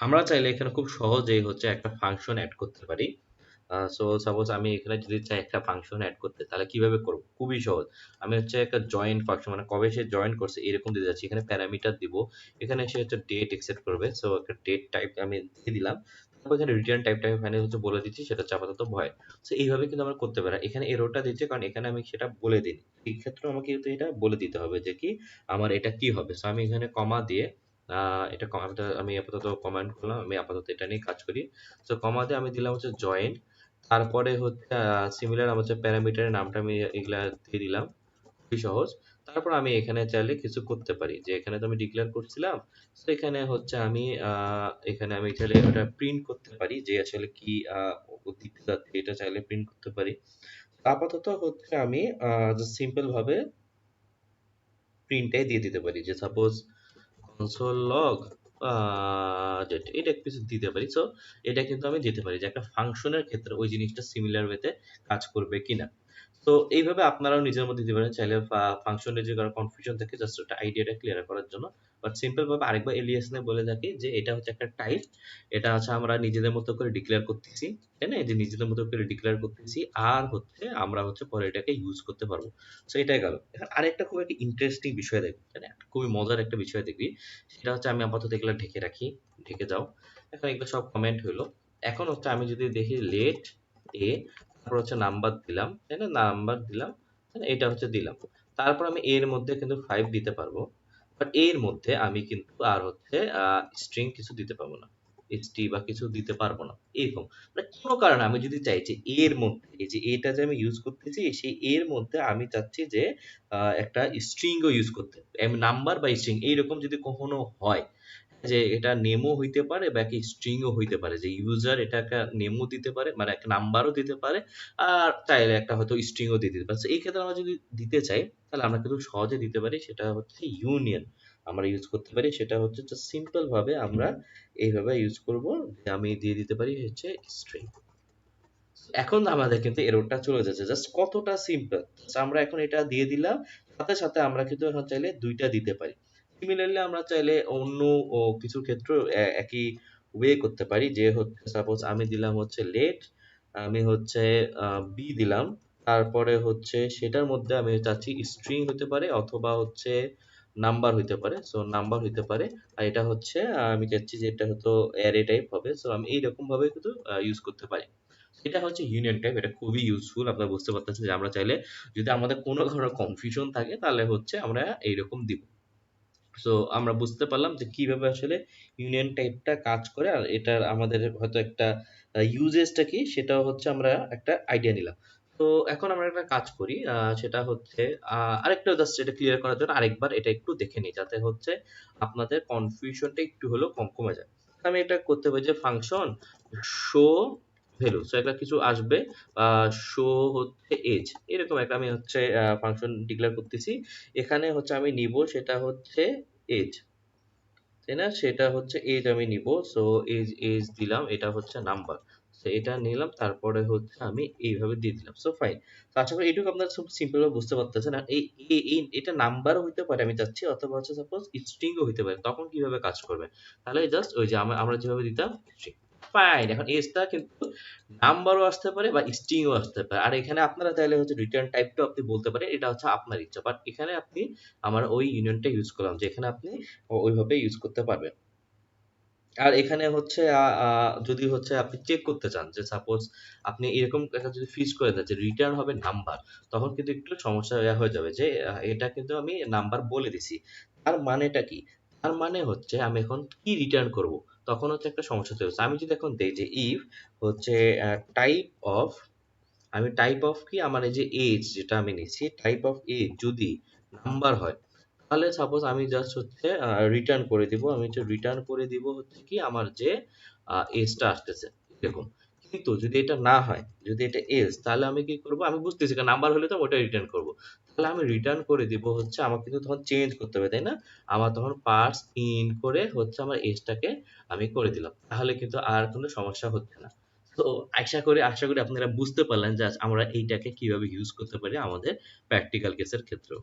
আমরা চাইলে এখানে খুব সহজেই হচ্ছে একটা ফাংশন অ্যাড করতে পারি। সো সাপোজ আমি এখানে যদি চাই একটা ফাংশন এড করতে, তাহলে কিভাবে করব? খুবই সহজ। আমি হচ্ছে একটা জয়েন ফাংশন, মানে কবে সে জয়েন করছে এরকম দিতে যাচ্ছি। এখানে প্যারামিটার দিব। এখানে সে হচ্ছে ডেট একসেপ্ট করবে। সো একটা ডেট টাইপ আমি দিয়ে দিলাম। তারপর এখানে রিটার্ন টাইপটা আমি ফাইনালি হচ্ছে বলে দিচ্ছি, সেটা হচ্ছে আপাতত ভয়েড। সো এইভাবে কিন্তু আমরা করতে পারি। এখানে এররটা দিচ্ছে কারণ এখানে আমি সেটা বলে দিইনি। এই ক্ষেত্রে আমাকে কিন্তু এটা বলে দিতে হবে যে কি আমার এটা কি হবে। সো আমি এখানে কমা দিয়ে এটা আমি আপাতত কমেন্ট করলাম। আমি আপাতত এটা নিয়ে কাজ করি। সো কমা দিয়ে আমি দিলাম হচ্ছে জয়েন। তারপরে হচ্ছে সিমিলার আমার হচ্ছে প্যারামিটারের নামটা আমি এগুলা দিয়ে দিলাম। খুবই সহজ। তারপর আমি এখানে চাইলে কিছু করতে পারি, যে এখানে তো আমি ডিক্লেয়ার করছিলাম। তো এখানে হচ্ছে আমি এখানে আমি চাইলে ওটা প্রিন্ট করতে পারি যে আসলে কি ও দিতে যাচ্ছে, এটা চাইলে প্রিন্ট করতে পারি। আপাতত হচ্ছে আমি জাস্ট সিম্পল ভাবে প্রিন্টটাই দিয়ে দিতে পারি, যে সাপোজ কনসোল লগ ডেট, এটা কিছু দিতে পারি। সো এটা কিন্তু আমি দিতে পারি যে একটা ফাংশনের ক্ষেত্রে ওই জিনিসটা সিমিলার ওয়েতে কাজ করবে কিনা। তো এইভাবে আপনারাও নিজের মধ্যে দিতে পারেন, চাইলে ফাংশনের যে কারো কনফিউশন থাকে জাস্ট ওটা আইডিয়াটা ক্লিয়ার করার জন্য। বাট সিম্পল ভাবে আরেকবার এলিয়াস নিয়ে বলে থাকি যে এটা হচ্ছে একটা টাইপ। এটা হচ্ছে আমরা নিজেদের মতো করে ডিক্লেয়ার করতেছি, তাই না? এই যে নিজেদের মতো করে ডিক্লেয়ার করতেছি, আর হচ্ছে আমরা হচ্ছে পরে এটাকে ইউজ করতে পারবো। সো এটাই গেল। এখন আরেকটা খুব একটা ইন্টারেস্টিং বিষয় দেখবি, তাই না? খুবই মজার একটা বিষয় দেখবি। সেটা হচ্ছে আমি আপাতত এগুলো ঢেকে রাখি, ঢেকে যাও। এখন এগুলো সব কমেন্ট হইলো। এখন হচ্ছে আমি যদি দেখি লেট এ, তারপর হচ্ছে নাম্বার দিলাম, তাই না? নাম্বার দিলাম, তাই না? এটা হচ্ছে দিলাম। তারপর আমি এর মধ্যে কিন্তু 5 দিতে পারবো। বাট এর মধ্যে আমি কিন্তু আর হচ্ছে স্ট্রিং কিছু দিতে পারবো না। এসটি বা কিছু দিতে পারবো না। এরকম। মানে কোনো কারণে আমি যদি চাই যে এর মধ্যে, এই যে এটা যে আমি ইউজ করতেছি, সেই এর মধ্যে আমি চাচ্ছি যে একটা স্ট্রিং ও ইউজ করতে। নাম্বার বা স্ট্রিং এইরকম যদি কখনো হয়, যে এটা নেমও হইতে পারে বা একটা স্ট্রিংও হইতে পারে, যে ইউজার এটা একটা নেমও দিতে পারে, মানে একটা নাম্বারও দিতে পারে, আর চাইলে একটা হয়তো স্ট্রিংও দিয়ে দিতে পারে। So এই ক্ষেত্রে আমরা যদি দিতে চাই, তাহলে আমরা কিন্তু সহজে দিতে পারি। সেটা হচ্ছে ইউনিয়ন আমরা ইউজ করতে পারি। সেটা হচ্ছে জাস্ট সিম্পল ভাবে আমরা এইভাবে ইউজ করব, যে আমি দিয়ে দিতে পারি হচ্ছে স্ট্রিং। এখন আমাদের কিন্তু এররটা চলে যাচ্ছে। জাস্ট কতটা সিম্পল। আমরা এখন এটা দিয়ে দিলাম। সাথে, সাথে আমরা কিন্তু এখন চাইলে ২ টা দিতে পারি। সিমিলারলি আমরা চাইলে অন্য কিছু ক্ষেত্রেও একই ওয়ে করতে পারি, যে হচ্ছে সাপোজ আমি দিলাম হচ্ছে লেট, আমি হচ্ছে বি দিলাম। তারপরে হচ্ছে সেটার মধ্যে আমি চাচ্ছি স্ট্রিং হতে পারে অথবা হচ্ছে নাম্বার হইতে পারে। সো নাম্বার হইতে পারে। আর এটা হচ্ছে আমি চাচ্ছি যে এটা হয়তো অ্যারে টাইপ হবে। সো আমি এইরকম ভাবে কিন্তু ইউজ করতে পারি। এটা হচ্ছে ইউনিয়ন টাইপ। এটা খুবই ইউজফুল। আপনারা বুঝতে পারতেছেন যে আমরা চাইলে যদি আমাদের কোনো ধরনের কনফিউশন থাকে, তাহলে হচ্ছে আমরা এইরকম দিব। সো আমরা বুঝতে পারলাম যে কিভাবে আসলে ইউনিয়ন টাইপটা কাজ করে, আর এটার আমাদের হয়তো একটা ইউজেসটা কি সেটাও হচ্ছে আমরা একটা আইডিয়া নিলাম। তো এখন আমরা একটা কাজ করি, সেটা হচ্ছে আরেকটা জাস্ট এটা ক্লিয়ার করার জন্য আরেকবার এটা একটু দেখে নিই, যাতে হচ্ছে আপনাদের কনফিউশনটা একটু হলেও কমে যায়। আমি এটা করতে পারি যে ফাংশন শো ভ্যালু। সো একটা কিছু আসবে শো হচ্ছে এজ, এরকম একটা আমি হচ্ছে ফাংশন ডিক্লেয়ার করতেছি। এখানে হচ্ছে আমি নিব সেটা হচ্ছে এজ, তাই না? সেটা হচ্ছে এজ আমি নিব। সো এজ দিলাম, এটা হচ্ছে নাম্বার। সো এটা নিলাম, তারপরে হচ্ছে আমি এইভাবে দিয়ে দিলাম। So fine. তো আশা করি এইটুকু আপনারা খুব সিম্পল ভাবে বুঝতে পারতেছেন। আর এটা নাম্বারও হইতে পারে আমি চাচ্ছি, অথবা হচ্ছে সাপোজ স্ট্রিং ও হইতে পারে। তখন কিভাবে কাজ করবে? তাহলে জাস্ট ওই যে আমরা যেভাবে দিতাম স্ট্রিং। ফাইন। এখন এজটা কিন্তু নাম্বারও আসতে পারে বা স্ট্রিং ও আসতে পারে। আর এখানে আপনারা চাইলে হচ্ছে রিটার্ন টাইপটাও আপনি বলতে পারেন। এটা হচ্ছে আপনার ইচ্ছা। বাট এখানে আপনি আমার ওই ইউনিয়নটা ইউজ করলাম, যে এখানে আপনি ওইভাবে ইউজ করতে পারবেন। আর এখানে হচ্ছে যদি হচ্ছে আপনি চেক করতে চান, যে সাপোজ আপনি এরকম একটা যদি ফিক্স করে দেন যে রিটার্ন হবে নাম্বার, তখন কিন্তু একটু সমস্যা হয়ে যাবে, যে এটা কিন্তু আমি নাম্বার বলে দিছি। তার মানেটা কি? তার মানে হচ্ছে আমি এখন কি রিটার্ন করব? তখন হচ্ছে একটা সমস্যা তৈরি হচ্ছে। আমি যদি এখন দেই যে ইফ হচ্ছে টাইপ অফ, আমি টাইপ অফ কি আমার এই যে এজ যেটা আমি নিচ্ছি, টাইপ অফ এজ যদি নাম্বার হয়, তাহলে সাপোজ আমি জাস্ট হচ্ছে রিটার্ন করে দিব। আমি হচ্ছে রিটার্ন করে দিব হচ্ছে কি আমার যে এজটা আসতেছে এরকম। কিন্তু যদি এটা না হয়, যদি এটা এজ, তাহলে আমি কি করব? আমি বুঝতেছি কারণ নাম্বার হলে তো ওটা রিটার্ন করব। তাহলে আমি রিটার্ন করে দিব হচ্ছে, আমাকে কিন্তু তখন চেঞ্জ করতে হবে, তাই না? আমার তখন পার্স ইন করে হচ্ছে আমার এজটাকে আমি করে দিলাম। তাহলে কিন্তু আর কোনো সমস্যা হচ্ছে না। তো আশা করি আপনারা বুঝতে পারলেন যে আমরা এইটাকে কিভাবে ইউজ করতে পারি আমাদের প্র্যাকটিক্যাল কেসের ক্ষেত্রেও।